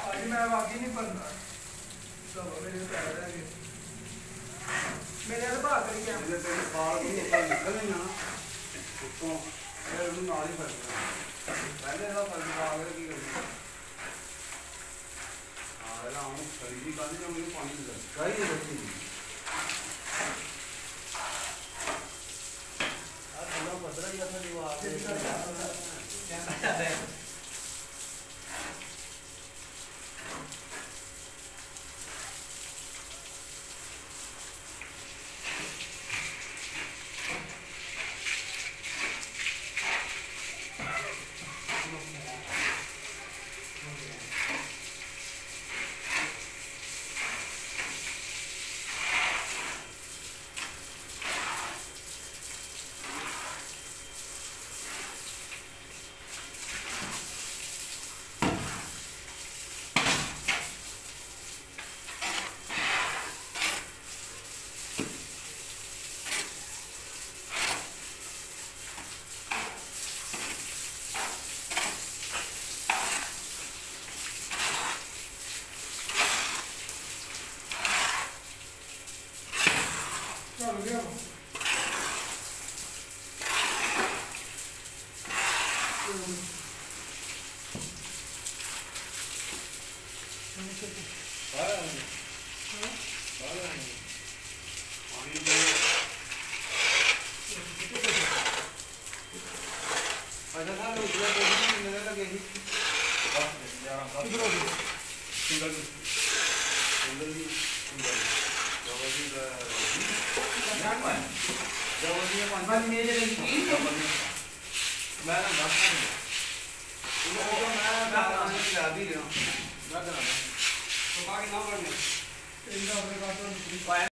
आज मैं बाकी नहीं पढ़ना मेरे मेरे बात करी क्या मेरे तेरे बाल भी ऊपर निकल नहीं ना उसको यार उन नाली फंस गया पहले का फंस गया आगे की कर हां ना हम खरीदी काली जो मुझे पानी दे कई नहीं बची यार थोड़ा पतला ही था दीवार क्या करता है चल गया मैं